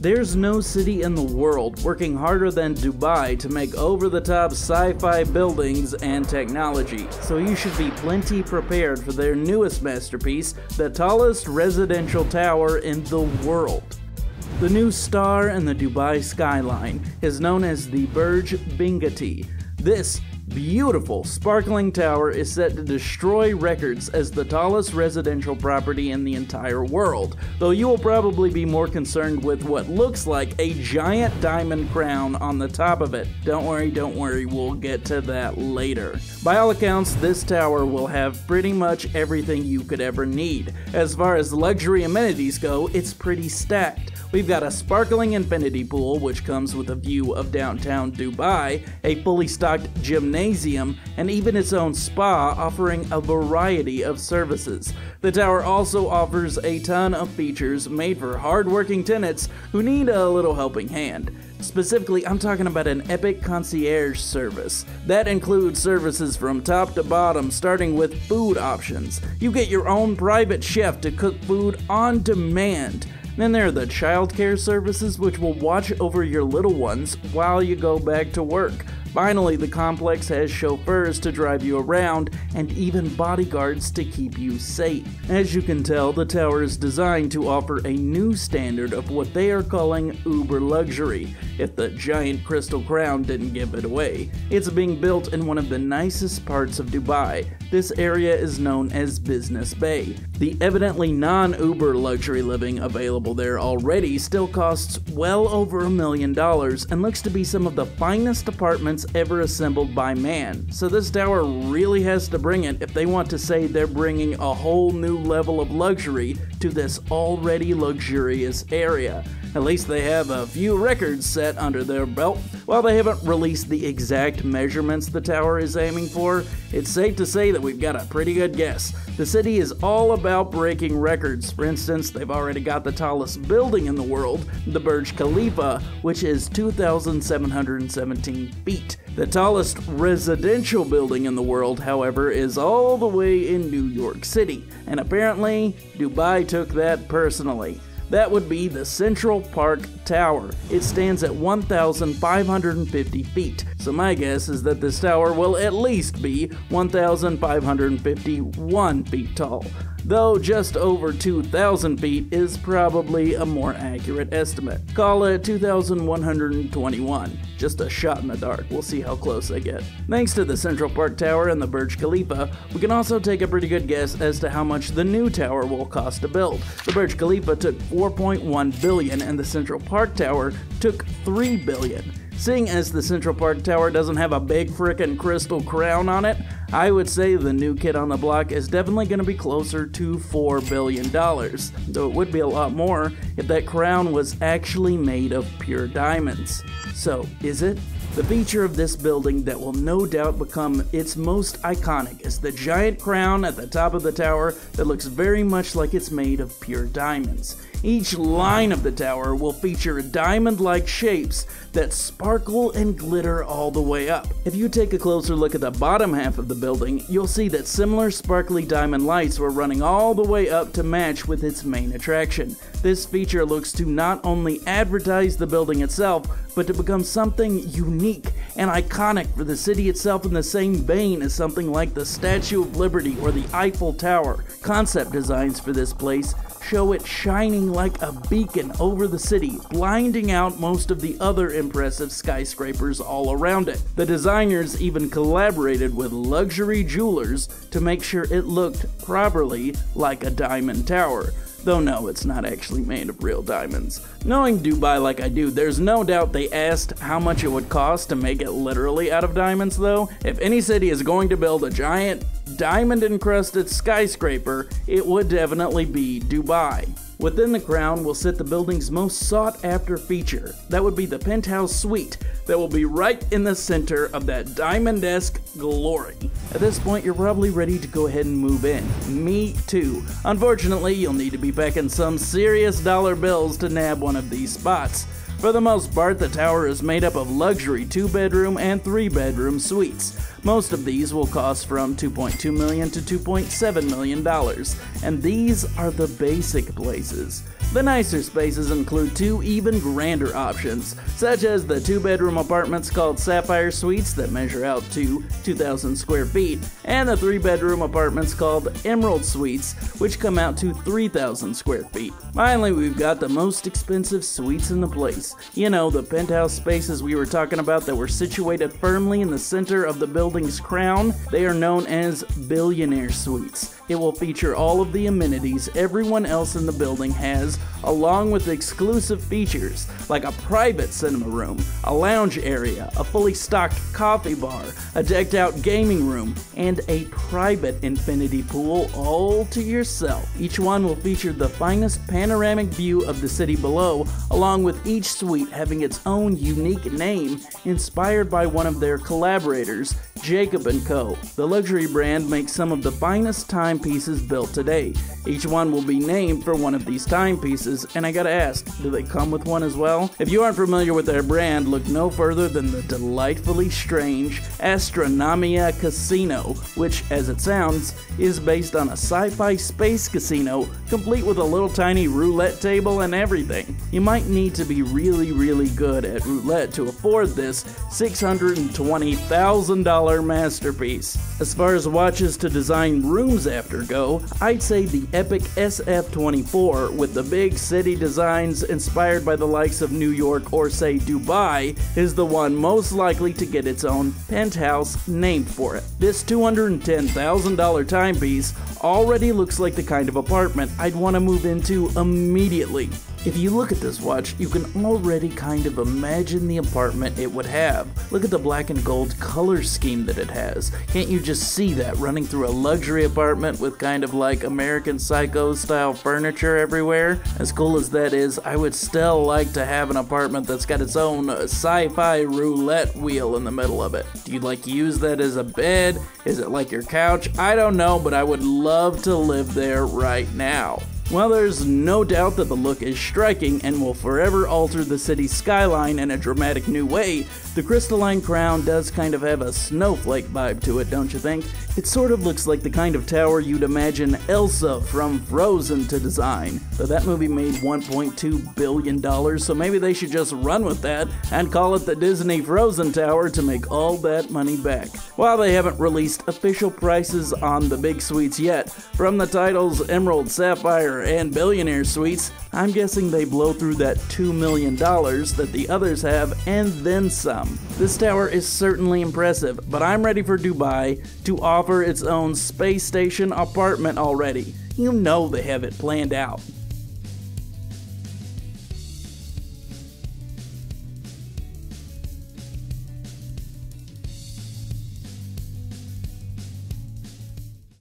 There's no city in the world working harder than Dubai to make over-the-top sci-fi buildings and technology, so you should be plenty prepared for their newest masterpiece, the tallest residential tower in the world. The new star in the Dubai skyline is known as the Burj Binghatti. This beautiful, sparkling tower is set to destroy records as the tallest residential property in the entire world, though you will probably be more concerned with what looks like a giant diamond crown on the top of it. Don't worry, we'll get to that later. By all accounts, this tower will have pretty much everything you could ever need. As far as luxury amenities go, it's pretty stacked. We've got a sparkling infinity pool, which comes with a view of downtown Dubai, a fully stocked gymnasium, and even its own spa offering a variety of services. The tower also offers a ton of features made for hard-working tenants who need a little helping hand. Specifically, I'm talking about an epic concierge service. That includes services from top to bottom, starting with food options. You get your own private chef to cook food on demand. Then there are the childcare services, which will watch over your little ones while you go back to work. Finally, the complex has chauffeurs to drive you around and even bodyguards to keep you safe. As you can tell, the tower is designed to offer a new standard of what they are calling uber luxury, if the giant crystal crown didn't give it away. It's being built in one of the nicest parts of Dubai. This area is known as Business Bay. The evidently non-Uber luxury living available there already still costs well over $1 million and looks to be some of the finest apartments ever assembled by man. So this tower really has to bring it if they want to say they're bringing a whole new level of luxury to this already luxurious area. At least they have a few records set under their belt. While they haven't released the exact measurements the tower is aiming for, it's safe to say that we've got a pretty good guess. The city is all about breaking records. For instance, they've already got the tallest building in the world, the Burj Khalifa, which is 2,717 feet. The tallest residential building in the world, however, is all the way in New York City, and apparently Dubai took that personally. That would be the Central Park Tower. It stands at 1,550 feet, so my guess is that this tower will at least be 1,551 feet tall, though just over 2,000 feet is probably a more accurate estimate. Call it 2,121. Just a shot in the dark. We'll see how close I get. Thanks to the Central Park Tower and the Burj Khalifa, we can also take a pretty good guess as to how much the new tower will cost to build. The Burj Khalifa took $4.1 billion and the Central Park Tower took $3 billion. Seeing as the Central Park Tower doesn't have a big frickin' crystal crown on it, I would say the new kid on the block is definitely going to be closer to $4 billion, though it would be a lot more if that crown was actually made of pure diamonds. So, is it? The feature of this building that will no doubt become its most iconic is the giant crown at the top of the tower that looks very much like it's made of pure diamonds. Each line of the tower will feature diamond-like shapes that sparkle and glitter all the way up. If you take a closer look at the bottom half of the building, you'll see that similar sparkly diamond lights were running all the way up to match with its main attraction. This feature looks to not only advertise the building itself, but to become something unique and iconic for the city itself in the same vein as something like the Statue of Liberty or the Eiffel Tower. Concept designs for this place show it shining like a beacon over the city, blinding out most of the other impressive skyscrapers all around it. The designers even collaborated with luxury jewelers to make sure it looked properly like a diamond tower. Though no, it's not actually made of real diamonds. Knowing Dubai like I do, there's no doubt they asked how much it would cost to make it literally out of diamonds though. If any city is going to build a giant diamond-encrusted skyscraper, it would definitely be Dubai. Within the crown will sit the building's most sought-after feature. That would be the penthouse suite that will be right in the center of that diamond-esque glory. At this point, you're probably ready to go ahead and move in. Me too. Unfortunately, you'll need to be packing some serious dollar bills to nab one of these spots. For the most part, the tower is made up of luxury 2-bedroom and 3-bedroom suites. Most of these will cost from $2.2 million to $2.7 million, and these are the basic places. The nicer spaces include two even grander options, such as the 2-bedroom apartments called Sapphire Suites that measure out to 2,000 square feet, and the 3-bedroom apartments called Emerald Suites, which come out to 3,000 square feet. Finally, we've got the most expensive suites in the place. You know, the penthouse spaces we were talking about that were situated firmly in the center of the building's crown. They are known as billionaire suites. It will feature all of the amenities everyone else in the building has, along with exclusive features like a private cinema room, a lounge area, a fully stocked coffee bar, a decked out gaming room, and a private infinity pool all to yourself. Each one will feature the finest panoramic view of the city below, along with each suite having its own unique name inspired by one of their collaborators, Jacob & Co. The luxury brand makes some of the finest timepieces built today. Each one will be named for one of these timepieces, and I gotta ask, do they come with one as well? If you aren't familiar with their brand, look no further than the delightfully strange Astronomia Casino, which, as it sounds, is based on a sci-fi space casino, complete with a little tiny roulette table and everything. You might need to be really good at roulette to afford this $620,000 masterpiece. As far as watches to design rooms after go, I'd say the epic SF-24 with the big city designs inspired by the likes of New York or say Dubai is the one most likely to get its own penthouse named for it. This $210,000 timepiece already looks like the kind of apartment I'd want to move into immediately. If you look at this watch, you can already kind of imagine the apartment it would have. Look at the black and gold color scheme that it has. Can't you just see that running through a luxury apartment with kind of like American Psycho style furniture everywhere? As cool as that is, I would still like to have an apartment that's got its own sci-fi roulette wheel in the middle of it. Do you like use that as a bed? Is it like your couch? I don't know, but I would love to live there right now. Well, there's no doubt that the look is striking and will forever alter the city's skyline in a dramatic new way. The crystalline crown does kind of have a snowflake vibe to it, don't you think? It sort of looks like the kind of tower you'd imagine Elsa from Frozen to design. But that movie made $1.2 billion, so maybe they should just run with that and call it the Disney Frozen Tower to make all that money back. While they haven't released official prices on the big suites yet, from the titles Emerald, Sapphire, and Billionaire Suites, I'm guessing they blow through that $2 million that the others have and then some. This tower is certainly impressive, but I'm ready for Dubai to offer its own space station apartment already. You know they have it planned out.